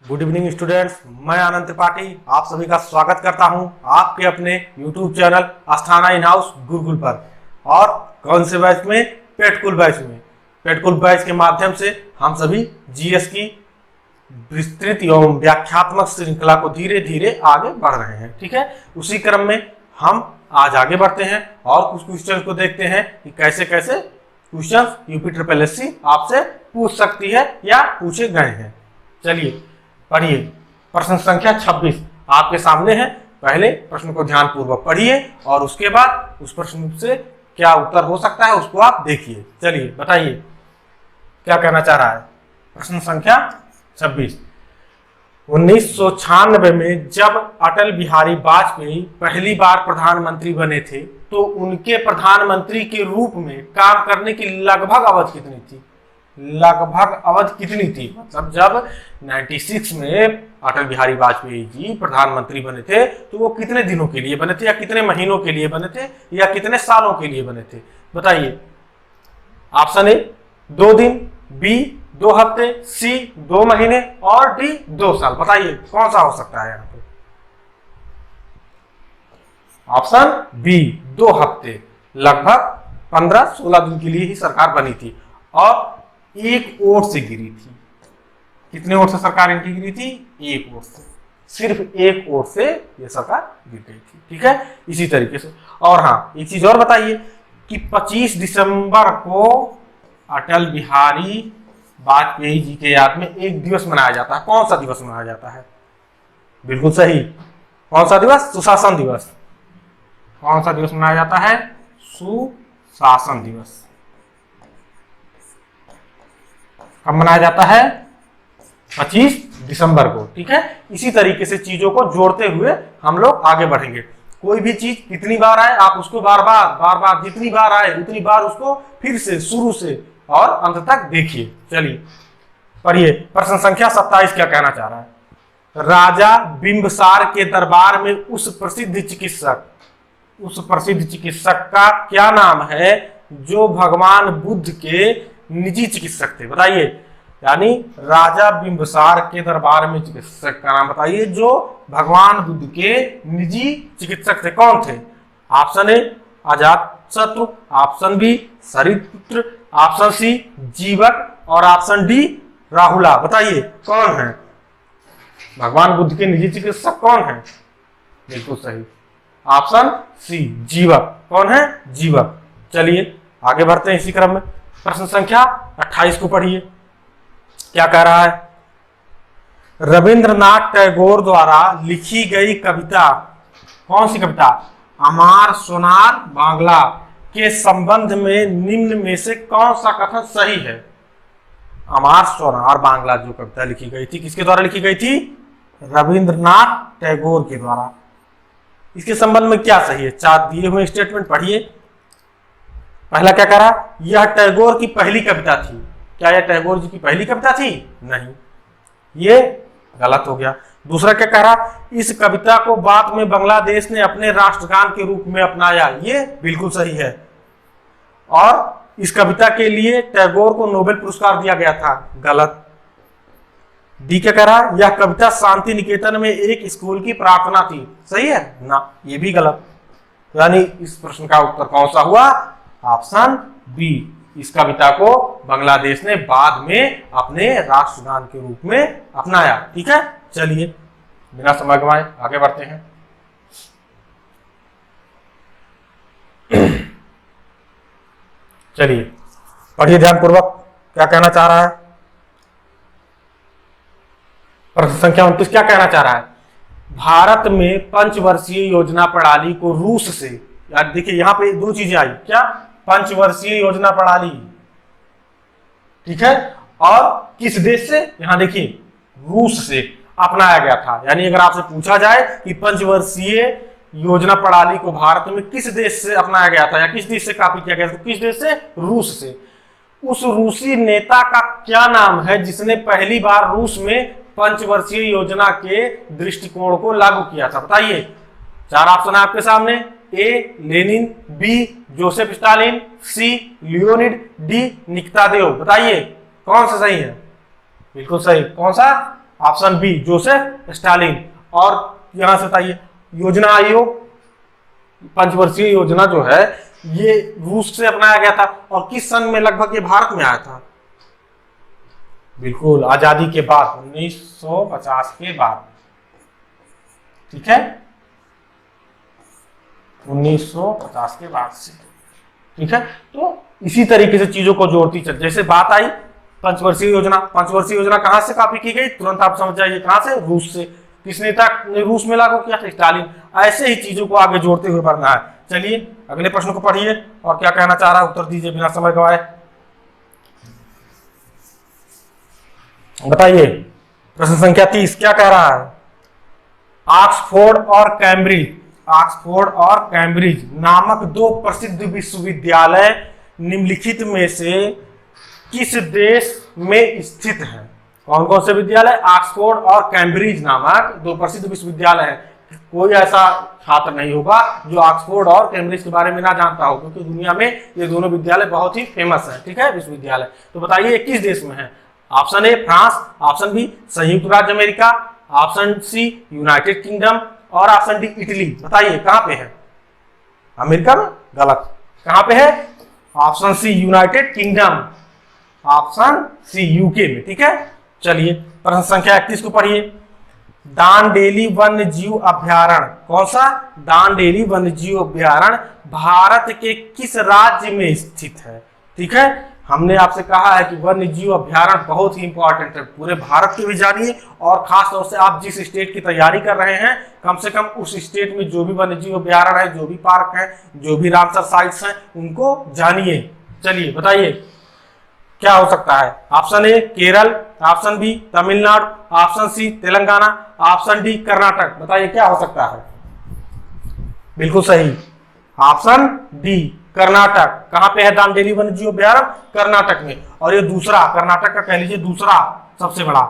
Good evening students, मैं आनंद त्रिपाठी आप सभी का स्वागत करता हूं आपके अपने YouTube channel Asthana in house Gurukul पर। और कौन से बैच में? पेटकुल बैच में। पेटकुल बैच के माध्यम से हम सभी जीएस की विस्तृत एवं व्याख्यात्मक श्रृंखला को धीरे धीरे आगे बढ़ रहे हैं। ठीक है, उसी क्रम में हम आज आगे बढ़ते हैं और कुछ क्वेश्चन को देखते हैं कि कैसे कैसे क्वेश्चन यूपी ट्रिपल एससी आपसे पूछ सकती है या पूछे गए हैं। चलिए पढ़िए, प्रश्न संख्या 26 आपके सामने है। पहले प्रश्न को ध्यान पूर्वक पढ़िए और उसके बाद उस प्रश्न से क्या उत्तर हो सकता है उसको आप देखिए। चलिए बताइए क्या कहना चाह रहा है। प्रश्न संख्या 26, 1996 में जब अटल बिहारी वाजपेयी पहली बार प्रधानमंत्री बने थे तो उनके प्रधानमंत्री के रूप में काम करने की लगभग अवधि कितनी थी? लगभग अवधि कितनी थी मतलब जब 96 में अटल बिहारी वाजपेयी जी प्रधानमंत्री बने थे तो वो कितने दिनों के लिए बने थे, या कितने महीनों के लिए बने थे, या कितने सालों के लिए बने थे? बताइए। ऑप्शन ए 2 दिन, बी 2 हफ्ते, सी 2 महीने और डी 2 साल। बताइए कौन सा हो सकता है यहाँ पे? ऑप्शन बी 2 हफ्ते, लगभग 15-16 दिन के लिए ही सरकार बनी थी और एक वोट से गिरी थी। कितने वोट से सरकार इनकी गिरी थी? एक वोट से, सिर्फ एक वोट से ये सरकार गिर गई थी। ठीक है, इसी तरीके से। और हाँ, एक चीज और बताइए कि 25 दिसंबर को अटल बिहारी वाजपेयी जी के याद में एक दिवस मनाया जाता है। कौन सा दिवस मनाया जाता है? बिल्कुल सही, कौन सा दिवस? सुशासन दिवस। कौन सा दिवस मनाया जाता है? सुशासन दिवस। कब मनाया जाता है? 25 दिसंबर को। ठीक है, इसी तरीके से चीजों को जोड़ते हुए हम लोग आगे बढ़ेंगे। कोई भी चीज कितनी बार आए आप उसको बार बार जितनी बार आए उतनी बार उसको फिर से शुरू से और अंत तक देखिए। चलिए पढ़िए, प्रश्न संख्या 27 क्या कहना चाह रहा है। राजा बिंबिसार के दरबार में उस प्रसिद्ध चिकित्सक का क्या नाम है जो भगवान बुद्ध के निजी चिकित्सक थे? बताइए। यानी राजा बिंबिसार के दरबार में चिकित्सक का नाम बताइए जो भगवान बुद्ध के निजी चिकित्सक थे। कौन थे? Option A Ajatashatru, option B Shariputra, option C Jivaka और ऑप्शन डी राहुला। बताइए कौन है भगवान बुद्ध के निजी चिकित्सक? कौन है? बिल्कुल सही, ऑप्शन सी जीवक। कौन है? जीवक। चलिए आगे बढ़ते हैं इसी क्रम में। प्रश्न संख्या 28 को पढ़िए, क्या कह रहा है। रविंद्रनाथ टैगोर द्वारा लिखी गई कविता, कौन सी कविता? अमार सोनार बांग्ला के संबंध में निम्न में से कौन सा कथन सही है? अमार सोनार बांग्ला जो कविता लिखी गई थी किसके द्वारा लिखी गई थी? रविंद्रनाथ टैगोर के द्वारा। इसके संबंध में क्या सही है? 4 दिए हुए स्टेटमेंट पढ़िए। पहला क्या कह रहा? यह टैगोर की पहली कविता थी। क्या यह टैगोर जी की पहली कविता थी? नहीं, ये गलत हो गया। दूसरा क्या कह रहा? इस कविता को बाद में बांग्लादेश ने अपने राष्ट्रगान के रूप में अपनाया। ये बिल्कुल सही है। और इस कविता के लिए टैगोर को नोबेल पुरस्कार दिया गया था। गलत। डी क्या कह रहा? यह कविता शांति निकेतन में एक स्कूल की प्रार्थना थी। सही है ना? ये भी गलत। यानी इस प्रश्न का उत्तर कौन सा हुआ? ऑप्शन बी, इस कविता को बांग्लादेश ने बाद में अपने राष्ट्रगान के रूप में अपनाया। ठीक है, चलिए बिना समय गंवाए आगे बढ़ते हैं। चलिए पढ़िए ध्यान पूर्वक, क्या कहना चाह रहा है। प्रश्न संख्या 29 क्या कहना चाह रहा है। भारत में पंचवर्षीय योजना प्रणाली को रूस से, यार देखिए यहां पे 2 चीजें आई। क्या? पंचवर्षीय योजना प्रणाली, ठीक है, और किस देश से? यहां देखिए रूस से अपनाया गया था। यानी अगर आपसे पूछा जाए कि पंचवर्षीय योजना प्रणाली को भारत में किस देश से अपनाया गया था या किस देश से कॉपी किया गया था, तो किस देश से? रूस से। उस रूसी नेता का क्या नाम है जिसने पहली बार रूस में पंचवर्षीय योजना के दृष्टिकोण को लागू किया था? बताइए। 4 ऑप्शन है आपके सामने। A Lenin, B Joseph Stalin, C Leonid, D Nikita देव। बताइए कौन सा सही है? बिल्कुल सही, कौन सा? Option B Joseph Stalin. और यहां से बताइए योजना आयोग, पंचवर्षीय योजना जो है ये रूस से अपनाया गया था और किस सन में लगभग ये भारत में आया था? बिल्कुल आजादी के बाद, 1950 के बाद। ठीक है, 1950 के बाद से। ठीक है, तो इसी तरीके से चीजों को जोड़ती चल, जैसे बात आई पंचवर्षीय योजना, पंचवर्षीय योजना कहां से कॉपी की गई? तुरंत आप समझ जाइए कहां से, रूस से। किस नेता ने रूस में लागू किया था? स्टालिन। ऐसे ही चीजों को आगे जोड़ते हुए बढ़ना है। चलिए अगले प्रश्न को पढ़िए और क्या कहना चाह रहा है उत्तर दीजिए बिना समय गवाए। बताइए प्रश्न संख्या 30 क्या कह रहा है? ऑक्सफोर्ड और कैम्ब्रिज, ऑक्सफोर्ड और कैम्ब्रिज नामक दो प्रसिद्ध विश्वविद्यालय निम्नलिखित में से किस देश में स्थित है? कौन कौन से विद्यालय? ऑक्सफोर्ड और कैम्ब्रिज नामक दो प्रसिद्ध विश्वविद्यालय हैं। कोई ऐसा छात्र नहीं होगा जो ऑक्सफोर्ड और कैम्ब्रिज के बारे में ना जानता हो, क्योंकि दुनिया में ये दोनों विद्यालय बहुत ही फेमस हैं। ठीक है, विश्वविद्यालय। तो बताइए किस देश में है? Option A France, option B संयुक्त राज्य America, option C United Kingdom और ऑप्शन डी इटली। बताइए कहां पे है? अमेरिका में? गलत। कहां पे है? Option C United Kingdom, option C UK में। ठीक है, चलिए प्रश्न संख्या 31 को पढ़िए। दांडेली वन्य जीव अभ्यारण्य, कौन सा? दांडेली वन्य जीव अभ्यारण्य भारत के किस राज्य में स्थित है? ठीक है, हमने आपसे कहा है कि वन्य जीव अभ्यारण्य बहुत ही इंपॉर्टेंट है, पूरे भारत के भी जानिए और खास तौर से आप जिस स्टेट की तैयारी कर रहे हैं कम से कम उस स्टेट में जो भी वन्य जीव अभ्यारण्य है, जो भी पार्क है, जो भी रामसर साइट्स हैं, उनको जानिए। चलिए बताइए क्या हो सकता है? Option A Kerala, option B Tamil Nadu, option C Telangana, option D Karnataka. बताइए क्या हो सकता है? बिल्कुल सही, ऑप्शन डी कर्नाटक। कहां पे है दांडेली वन्य जीव अभ्यारण्य? कर्नाटक में। और ये दूसरा, कर्नाटक का कह लीजिए दूसरा सबसे बड़ा,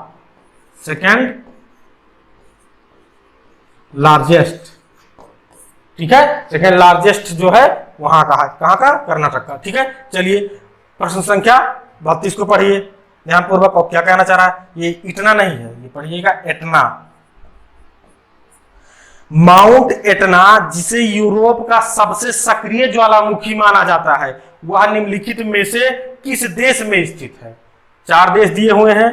सेकेंड लार्जेस्ट। ठीक है, सेकेंड लार्जेस्ट जो है वहां का है, कहां का? कर्नाटक का। ठीक है, चलिए प्रश्न संख्या 32 को पढ़िए ध्यानपूर्वक। और क्या कहना चाह रहा है? ये इटना नहीं है, ये पढ़िएगा एटना। माउंट एटना, जिसे यूरोप का सबसे सक्रिय ज्वालामुखी माना जाता है, वह निम्नलिखित में से किस देश में स्थित है? 4 देश दिए हुए हैं,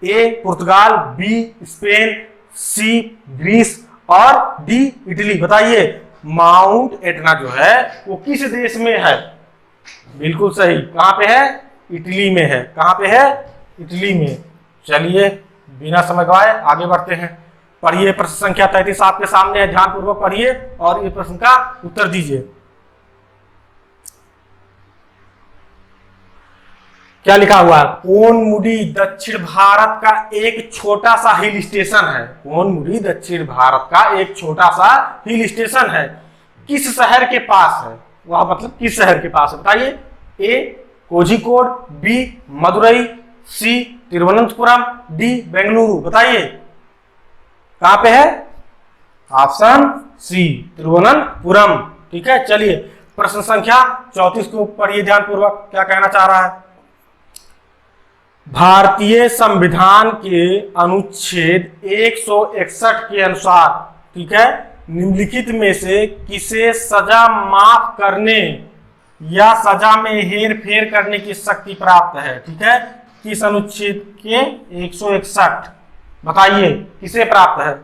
ए पुर्तगाल, बी स्पेन, सी ग्रीस और डी इटली। बताइए माउंट एटना जो है वो किस देश में है? बिल्कुल सही, कहां पे है? इटली में है। कहां पे है? इटली में। चलिए बिना समय गवाए आगे बढ़ते हैं। पढ़िए प्रश्न संख्या 33 आपके सामने है, ध्यानपूर्वक पढ़िए और ये प्रश्न का उत्तर दीजिए। क्या लिखा हुआ है? पोनमुडी दक्षिण भारत का एक छोटा सा हिल स्टेशन है। पोनमुडी दक्षिण भारत का एक छोटा सा हिल स्टेशन है, किस शहर के पास है? वह मतलब किस शहर के पास है? बताइए। A Kozhikode, B Madurai, C Thiruvananthapuram, D Bengaluru. बताइए कहां पे है? Option C Thiruvananthapuram. ठीक है, चलिए प्रश्न संख्या 34 को पढ़िए ध्यानपूर्वक। क्या कहना चाह रहा है? भारतीय संविधान के अनुच्छेद 161 के अनुसार, ठीक है, निम्नलिखित में से किसे सजा माफ करने या सजा में हेर फेर करने की शक्ति प्राप्त है? ठीक है, किस अनुच्छेद के 161? बताइए किसे प्राप्त है?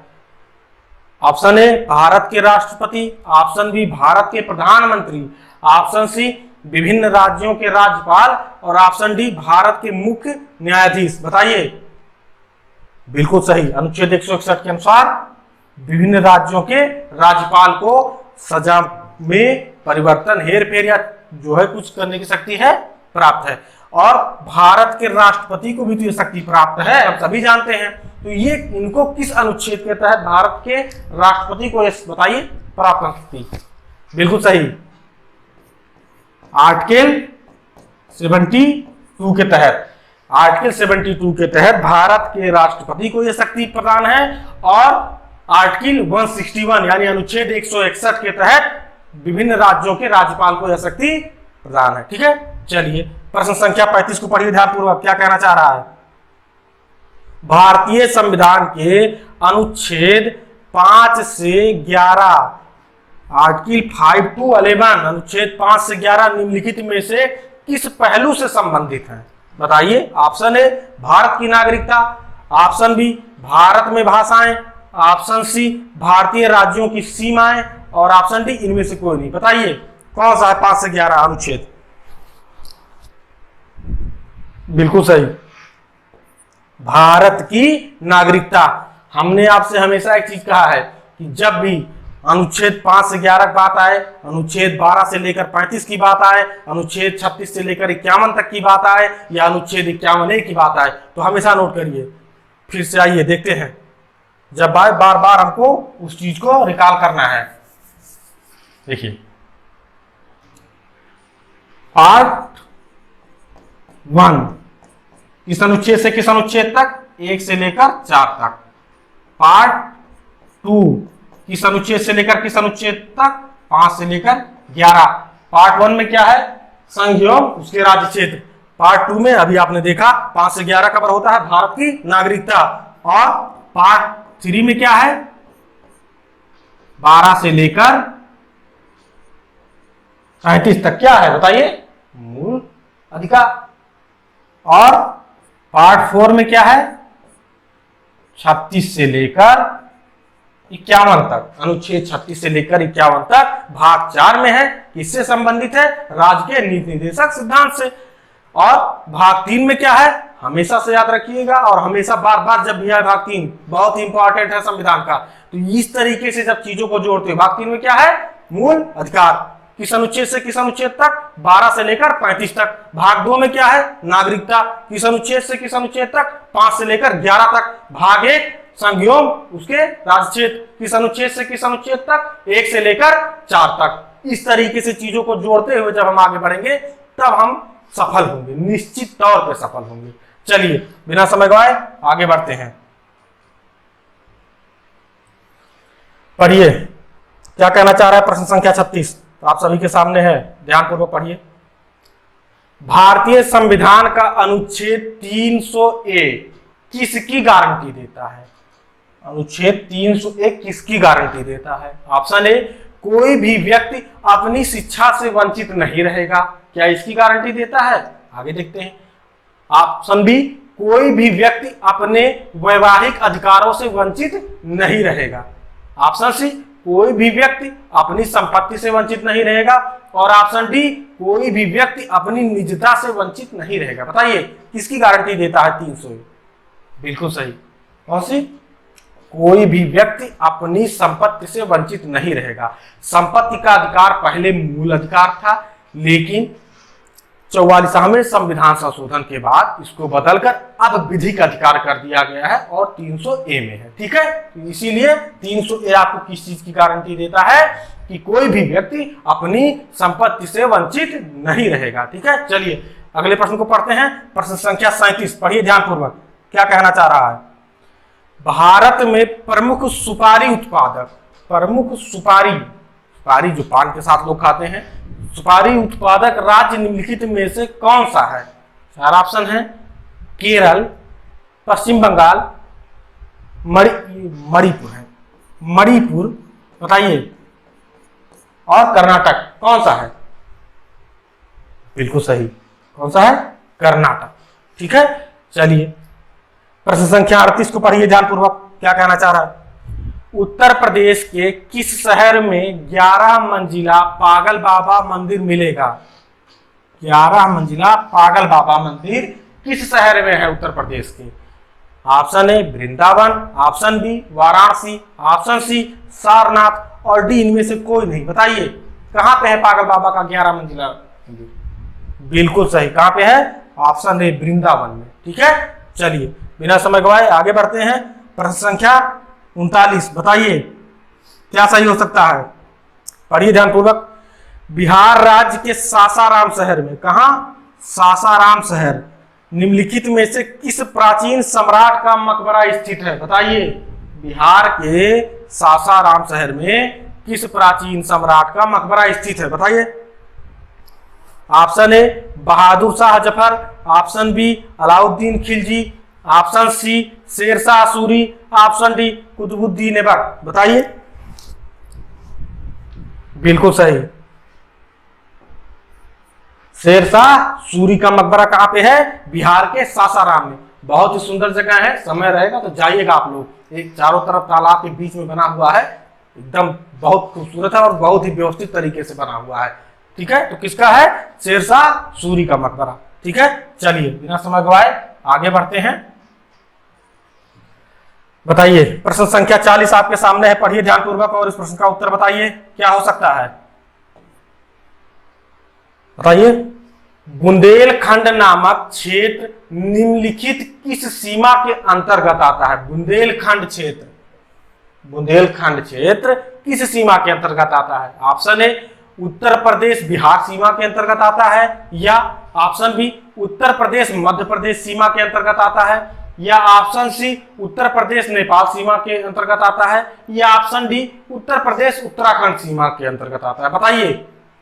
ऑप्शन ए भारत के राष्ट्रपति, ऑप्शन बी भारत के प्रधानमंत्री, ऑप्शन सी विभिन्न राज्यों के राज्यपाल और ऑप्शन डी भारत के मुख्य न्यायाधीश। बताइए। बिल्कुल सही, अनुच्छेद 161 के अनुसार विभिन्न राज्यों के राज्यपाल को सजा में परिवर्तन, हेर फेर या जो है कुछ करने की शक्ति है प्राप्त है, और भारत के राष्ट्रपति को भी तो ये शक्ति प्राप्त है, हम सभी जानते हैं। तो ये इनको किस अनुच्छेद के तहत भारत के राष्ट्रपति को बताइए प्राप्त शक्ति? बिल्कुल सही, आर्टिकल 72 के तहत, आर्टिकल 72 के तहत भारत के राष्ट्रपति को यह शक्ति प्रदान है, और आर्टिकल 161 यानी अनुच्छेद 161 के तहत विभिन्न राज्यों के राज्यपाल को यह शक्ति प्रदान है। ठीक है, चलिए प्रश्न संख्या 35 को पढ़िए ध्यानपूर्वक। क्या कहना चाह रहा है? भारतीय संविधान के अनुच्छेद 5 से 11, आर्टिकल 5 to 11, अनुच्छेद 5 से 11 निम्नलिखित में से किस पहलू से संबंधित है? बताइए। ऑप्शन ए भारत की नागरिकता, ऑप्शन बी भारत में भाषाएं, ऑप्शन सी भारतीय राज्यों की सीमाएं, और ऑप्शन डी इनमें से कोई नहीं। बताइए कौन सा है 5 से 11 अनुच्छेद? बिल्कुल सही, भारत की नागरिकता। हमने आपसे हमेशा एक चीज कहा है कि जब भी अनुच्छेद 5 से 11 की बात आए, अनुच्छेद 12 से लेकर 35 की बात आए, अनुच्छेद 36 से लेकर 51 तक की बात आए, या अनुच्छेद 51A की बात आए, तो हमेशा नोट करिए। फिर से आइए देखते हैं, जब बार बार हमको उस चीज को रिकॉल करना है। देखिए पार्ट 1 किस अनुच्छेद से किस अनुच्छेद तक? 1 से लेकर 4 तक। पार्ट 2 किस अनुच्छेद से लेकर किस अनुच्छेद तक? 5 से लेकर 11। पार्ट 1 में क्या है? संघ एवं उसके राज्य क्षेत्र। पार्ट 2 में अभी आपने देखा 5 से 11 कवर होता है भारत की नागरिकता। और पार्ट 3 में क्या है? 12 से लेकर 35 तक क्या है? बताइए, मूल अधिकार। और पार्ट 4 में क्या है? 36 से लेकर 51 तक, अनुच्छेद 36 से लेकर 51 तक भाग 4 में है, किससे संबंधित है? राज्य के नीति निर्देशक सिद्धांत से। और भाग 3 में क्या है? हमेशा से याद रखिएगा, और हमेशा बार बार जब भी है भाग 3 बहुत इंपॉर्टेंट है संविधान का, तो इस तरीके से जब चीजों को जोड़ते हो, भाग 3 में क्या है? मूल अधिकार। किस अनुच्छेद से किस अनुच्छेद तक? 12 से लेकर 35 तक। भाग 2 में क्या है? नागरिकता। किस अनुच्छेद से किस अनुच्छेद तक? 5 से लेकर 11 तक। भाग 1 संघ एवं उसके राज्य क्षेत्र। किस अनुच्छेद से किस अनुच्छेद तक? 1 से लेकर 4 तक। इस तरीके से चीजों को जोड़ते हुए जब हम आगे बढ़ेंगे तब हम सफल होंगे, निश्चित तौर पर सफल होंगे। चलिए बिना समय गवाए आगे बढ़ते हैं। पढ़िए क्या कहना चाह रहा है प्रश्न संख्या 36, आप सभी के सामने है, ध्यानपूर्वक पढ़िए। भारतीय संविधान का अनुच्छेद 300A किसकी गारंटी देता है? अनुच्छेद 300A किसकी गारंटी देता है? ऑप्शन ए कोई भी व्यक्ति अपनी शिक्षा से वंचित नहीं रहेगा। क्या इसकी गारंटी देता है? आगे देखते हैं। ऑप्शन बी कोई भी व्यक्ति अपने वैवाहिक अधिकारों से वंचित नहीं रहेगा। ऑप्शन सी कोई भी व्यक्ति अपनी संपत्ति से वंचित नहीं रहेगा। और ऑप्शन डी कोई भी व्यक्ति अपनी निजता से वंचित नहीं रहेगा। बताइए किसकी गारंटी देता है 300? बिल्कुल सही, कौन सी? कोई भी व्यक्ति अपनी संपत्ति से वंचित नहीं रहेगा। संपत्ति का अधिकार पहले मूल अधिकार था, लेकिन 44वें संविधान संशोधन के बाद इसको बदलकर अब विधिक अधिकार कर दिया गया है और 300A में है। ठीक है, इसीलिए 300A आपको किस चीज की गारंटी देता है? कि कोई भी व्यक्ति अपनी संपत्ति से वंचित नहीं रहेगा। ठीक है, चलिए अगले प्रश्न को पढ़ते हैं। प्रश्न संख्या 37 पढ़िए ध्यानपूर्वक, क्या कहना चाह रहा है? भारत में प्रमुख सुपारी उत्पादक, प्रमुख सुपारी जो पान के साथ लोग खाते हैं, सुपारी उत्पादक राज्य निम्नलिखित में से कौन सा है? चार ऑप्शन है, केरल, पश्चिम बंगाल, मणिपुर है, मणिपुर बताइए, और कर्नाटक। कौन सा है? बिल्कुल सही, कौन सा है? कर्नाटक। ठीक है, चलिए प्रश्न संख्या 38 को पढ़िए ध्यानपूर्वक, क्या कहना चाह रहा है? उत्तर प्रदेश के किस शहर में 11 मंजिला पागल बाबा मंदिर मिलेगा? 11 मंजिला पागल बाबा मंदिर किस शहर में है उत्तर प्रदेश के? Option A Vrindavan, option B Varanasi, option C Sarnath, और डी इनमें से कोई नहीं। बताइए कहां पे है पागल बाबा का 11 मंजिला मंदिर? बिल्कुल सही, कहां पे है? ऑप्शन ए वृंदावन में। ठीक है, चलिए बिना समय गवाए आगे बढ़ते हैं। प्रश्न संख्या 39 बताइए क्या सही हो सकता है? पढ़िए ध्यानपूर्वक। बिहार राज्य के सासाराम शहर में, कहां? सासाराम शहर, निम्नलिखित में से किस प्राचीन सम्राट का मकबरा स्थित है? बताइए बिहार के सासाराम शहर में किस प्राचीन सम्राट का मकबरा स्थित है? बताइए। Option A Bahadur Shah Zafar, option B Alauddin Khilji, option C Sher Shah Suri, option D Qutubuddin Aibak. बताइए। बिल्कुल सही, शेरशाह सूरी का मकबरा कहां पे है? बिहार के सासाराम में। बहुत ही सुंदर जगह है, समय रहेगा तो जाइएगा आप लोग। एक चारों तरफ तालाब के बीच में बना हुआ है, एकदम बहुत खूबसूरत है और बहुत ही व्यवस्थित तरीके से बना हुआ है। ठीक है, तो किसका है? शेरशाह सूरी का मकबरा। ठीक है, चलिए बिना समय गवाए आगे बढ़ते हैं। बताइए, प्रश्न संख्या 40 आपके सामने है, पढ़िए ध्यानपूर्वक और इस प्रश्न का उत्तर बताइए क्या हो सकता है। बताइए। बुंदेलखंड नामक क्षेत्र निम्नलिखित किस सीमा के अंतर्गत आता है? बुंदेलखंड क्षेत्र, बुंदेलखंड क्षेत्र किस सीमा के अंतर्गत आता है? ऑप्शन ए उत्तर प्रदेश बिहार सीमा के अंतर्गत आता है, या ऑप्शन बी उत्तर प्रदेश मध्य प्रदेश सीमा के अंतर्गत आता है, या ऑप्शन सी उत्तर प्रदेश नेपाल सीमा के अंतर्गत आता है, या ऑप्शन डी उत्तर प्रदेश उत्तराखंड सीमा के अंतर्गत आता है। बताइए,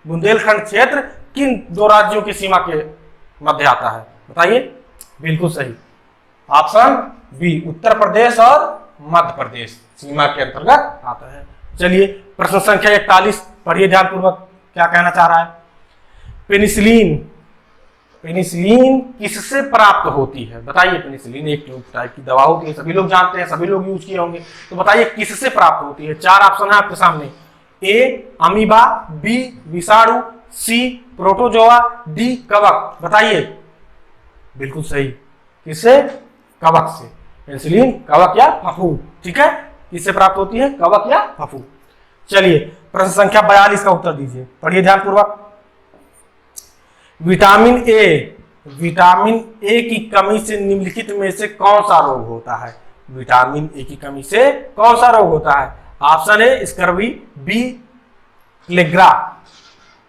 बुंदेलखंड क्षेत्र किन दो राज्यों की सीमा के मध्य आता है? बताइए। बिल्कुल सही, ऑप्शन बी उत्तर प्रदेश और मध्य प्रदेश सीमा के अंतर्गत आता है। चलिए, प्रश्न संख्या 41 पढ़िए ध्यानपूर्वक, क्या कहना चाह रहा है। पेनिसिलिन, पेनिसिलिन किससे प्राप्त होती है? बताइए। पेनिसिलिन एक टाइप की दवा होती है, सभी लोग जानते हैं, सभी लोग यूज किए होंगे, तो बताइए किससे प्राप्त होती है? 4 ऑप्शन है आपके सामने। ए अमीबा, बी विषाणु, सी प्रोटोजोआ, डी कवक। बताइए। बिल्कुल सही, किससे? कवक से। पेनिसिलिन कवक या फफूंद। ठीक है, किससे प्राप्त होती है? कवक या फफूंद। चलिए, प्रश्न संख्या 42 का उत्तर दीजिए, पढ़िए ध्यानपूर्वक। विटामिन ए, विटामिन ए की कमी से निम्नलिखित में से कौन सा रोग होता है? विटामिन ए की कमी से कौन सा रोग होता है? Option A scurvy, B pellagra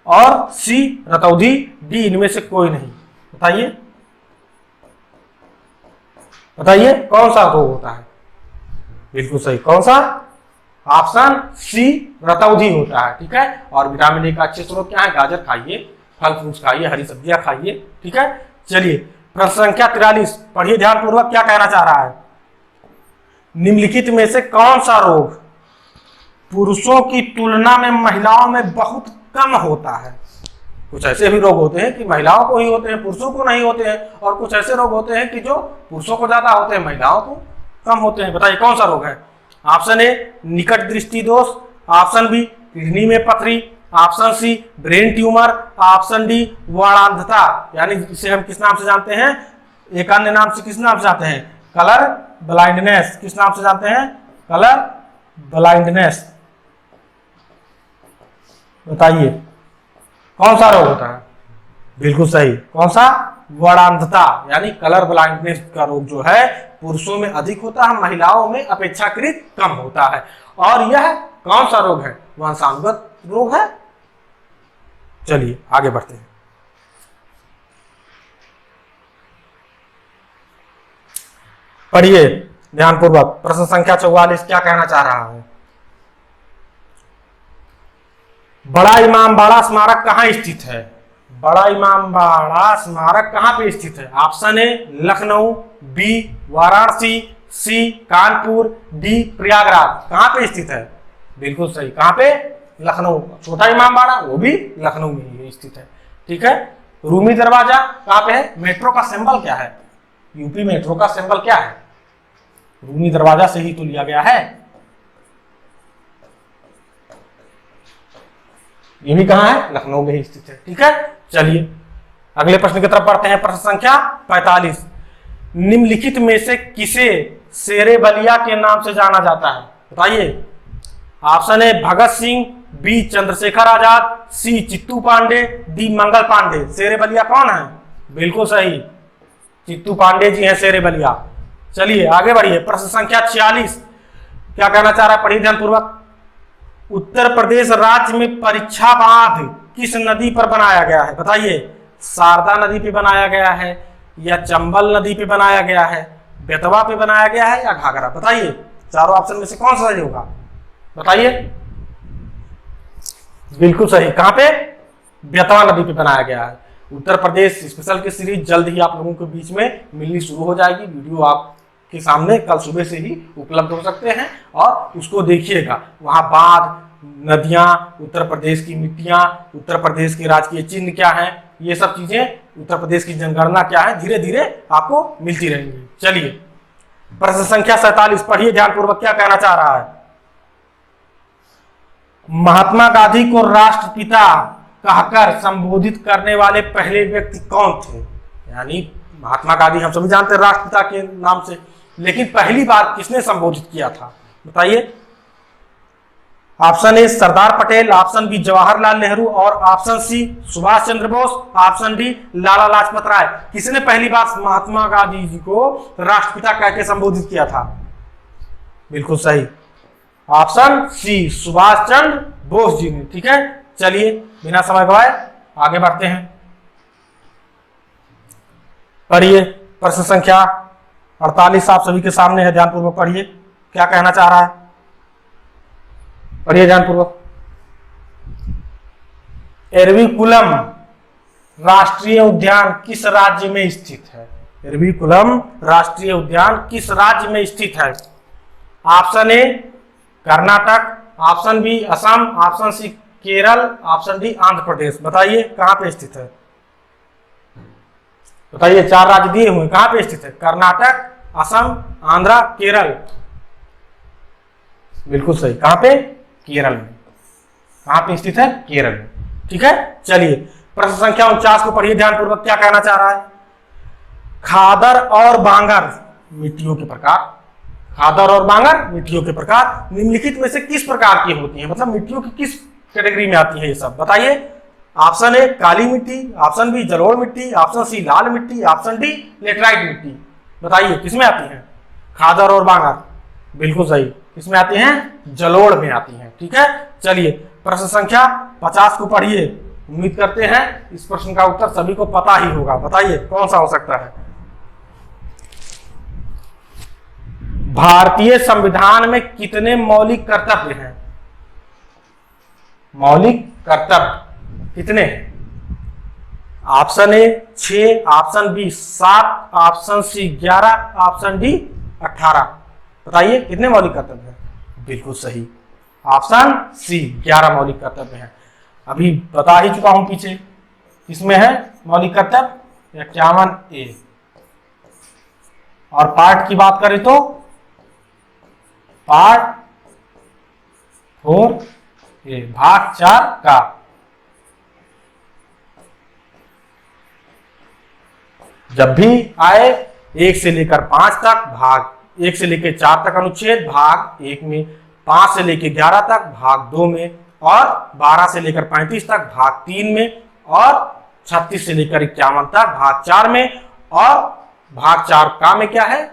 और सी रतौधी, डी इनमें से कोई नहीं। बताइए, बताइए कौन सा रोग होता है? बिल्कुल सही, कौन सा? ऑप्शन सी रतौधी होता है। ठीक है, और विटामिन ए का अच्छे स्रोत क्या है? गाजर खाइए, फल फ्रूट खाइए, हरी सब्जियां खाइए। ठीक है, चलिए प्रश्न संख्या 43 पढ़िए ध्यानपूर्वक, क्या कहना चाह रहा है। निम्नलिखित में से कौन सा रोग पुरुषों की तुलना में महिलाओं में बहुत कम होता है? कुछ ऐसे भी रोग होते हैं कि महिलाओं को ही होते हैं, पुरुषों को नहीं होते हैं, और कुछ ऐसे रोग होते हैं कि जो पुरुषों को ज्यादा होते हैं, महिलाओं को कम होते हैं। बताइए कौन सा रोग है? ऑप्शन ए निकट दृष्टि दोष, ऑप्शन बी किडनी में पथरी, option C brain tumour, option D वर्णांधता, यानी इसे हम किस नाम से जानते हैं? एक अन्य नाम से किस नाम से जानते हैं? Colour blindness. किस नाम से जानते हैं? Colour blindness. बताइए कौन सा रोग होता है? बिल्कुल सही, कौन सा? वर्णांधता, यानी कलर ब्लाइंडनेस का रोग जो है पुरुषों में अधिक होता है, महिलाओं में अपेक्षाकृत कम होता है। और यह कौन सा रोग है? वंशानुगत रोग है। चलिए आगे बढ़ते हैं। पढ़िए ध्यानपूर्वक, प्रश्न संख्या 44 क्या कहना चाह रहा है। बड़ा इमामबाड़ा स्मारक कहाँ स्थित है? बड़ा इमामबाड़ा स्मारक कहाँ पे स्थित है? Option A Lucknow, B Varanasi, C Kanpur, D Prayagraj. कहाँ पे स्थित है? बिल्कुल सही, कहाँ पे? लखनऊ। छोटा इमामबाड़ा वो भी लखनऊ में ही स्थित है। ठीक है, रूमी दरवाजा कहाँ पे है? मेट्रो का सिंबल क्या है? यूपी मेट्रो का सिंबल क्या है? रूमी दरवाजा से ही तो लिया गया है। ये भी कहाँ है? लखनऊ में ही स्थित है। ठीक है, चलिए अगले प्रश्न की तरफ बढ़ते हैं। प्रश्न संख्या 45, निम्नलिखित में से किसे शेरे बलिया के नाम से जाना जाता है? बताइए। Option A Bhagat Singh, B Chandrashekhar Azad, C Chittu Pande, D Mangal Pande. शेरे बलिया कौन है? बिल्कुल सही, चित्तू पांडे जी हैं शेरे बलिया। चलिए आगे बढ़िए। प्रश्न संख्या 46 क्या कहना चाह रहा है? पढ़िए ध्यानपूर्वक। उत्तर प्रदेश राज्य में परीक्षा बांध किस नदी पर बनाया गया है? बताइए। शारदा नदी पे बनाया गया है, या चंबल नदी पे बनाया गया है, बेतवा पे बनाया गया है, या घाघरा? बताइए, चारों ऑप्शन में से कौन सा सही होगा? बताइए। बिल्कुल सही, कहां पे? बेतवा नदी पे बनाया गया है। उत्तर प्रदेश स्पेशल की सीरीज जल्द ही आप लोगों के बीच में मिलनी शुरू हो जाएगी। वीडियो आपके सामने कल सुबह से ही उपलब्ध हो सकते हैं और उसको देखिएगा। वहाँ बांध, नदियाँ, उत्तर प्रदेश की मिट्टियाँ, उत्तर प्रदेश के राजकीय चिन्ह क्या है, ये सब चीजें, उत्तर प्रदेश की जनगणना क्या है, धीरे धीरे आपको मिलती रहेंगी। चलिए प्रश्न संख्या 47 पढ़िए ध्यानपूर्वक, क्या कहना चाह रहा है। महात्मा गांधी को राष्ट्रपिता कहकर संबोधित करने वाले पहले व्यक्ति कौन थे। यानी महात्मा गांधी हम सभी जानते हैं राष्ट्रपिता के नाम से, लेकिन पहली बार किसने संबोधित किया था बताइए। Option A Sardar Patel, option B Jawaharlal Nehru और option C Subhash Chandra Bose, option D Lala Lajpat Rai. किसने पहली बार महात्मा गांधी जी को राष्ट्रपिता कह के संबोधित किया था। बिल्कुल सही, ऑप्शन सी सुभाष चंद्र बोस जी ने। ठीक है, चलिए बिना समय गवाए आगे बढ़ते हैं। पढ़िए प्रश्न संख्या 48 आप सभी के सामने है, ध्यानपूर्वक पढ़िए, क्या कहना चाह रहा है, पढ़िए ध्यानपूर्वक। एरविकुलम राष्ट्रीय उद्यान किस राज्य में स्थित है। एरविकुलम राष्ट्रीय उद्यान किस राज्य में स्थित है। Option A Karnataka, option B Assam, option C Kerala, option D Andhra Pradesh. बताइए कहां पे स्थित है, बताइए। 4 राज्य दिए हुए, कहां पे स्थित है। कर्नाटक, असम, आंध्र, केरल। बिल्कुल सही, कहां पे, केरल में। कहां पे स्थित है, केरल में। ठीक है, चलिए प्रश्न संख्या 49 को पढ़िए ध्यानपूर्वक, क्या कहना चाह रहा है। खादर और बांगर मिट्टियों के प्रकार। खादर और बांगर मिट्टियों के प्रकार निम्नलिखित में से किस प्रकार की होती हैं, मतलब मिट्टियों की किस कैटेगरी में आती है ये सब, बताइए। ऑप्शन ए काली मिट्टी, ऑप्शन बी जलोढ़ मिट्टी, ऑप्शन सी लाल मिट्टी, ऑप्शन डी लेटराइट मिट्टी। बताइए किसमें आती है खादर और बांगर। बिल्कुल सही, किसमें आती हैं, जलोढ़ में आती हैं। ठीक है, चलिए प्रश्न संख्या 50 को पढ़िए। उम्मीद करते हैं इस प्रश्न का उत्तर सभी को पता ही होगा। बताइए कौन सा हो सकता है। भारतीय संविधान में कितने मौलिक कर्तव्य हैं। मौलिक कर्तव्य कितने हैं। Option A 6, option B 7, option C 11, option D 18। बताइए कितने मौलिक कर्तव्य हैं। बिल्कुल सही, ऑप्शन सी 11 मौलिक कर्तव्य हैं। अभी बता ही चुका हूं पीछे, किसमें है मौलिक कर्तव्य 51A। और पार्ट की बात करें तो पार्ट 4A भाग 4 का। जब भी आए 1 से लेकर 5 तक भाग 1 से लेकर 4 तक अनुच्छेद भाग 1 में, 5 से लेकर 11 तक भाग 2 में, और 12 से लेकर 35 तक भाग 3 में, और 36 से लेकर 51 तक भाग 4 में, और भाग 4 का में क्या है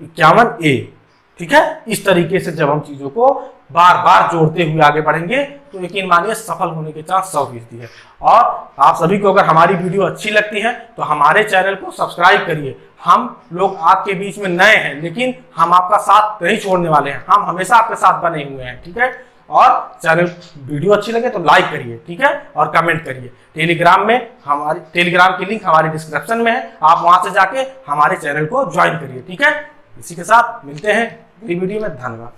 51A। ठीक है, इस तरीके से जब हम चीजों को बार बार जोड़ते हुए आगे बढ़ेंगे तो यकीन मानिए सफल होने के चांस 100% है। और आप सभी को अगर हमारी वीडियो अच्छी लगती है तो हमारे चैनल को सब्सक्राइब करिए। हम लोग आपके बीच में नए हैं, लेकिन हम आपका साथ नहीं छोड़ने वाले हैं, हम हमेशा आपके साथ बने हुए हैं। ठीक है, और चैनल वीडियो अच्छी लगे तो लाइक करिए, ठीक है, और कमेंट करिए। टेलीग्राम में हमारी टेलीग्राम की लिंक हमारे डिस्क्रिप्शन में है, आप वहां से जाके हमारे चैनल को ज्वाइन करिए। ठीक है, इसी के साथ मिलते हैं अगली वीडियो में। धन्यवाद।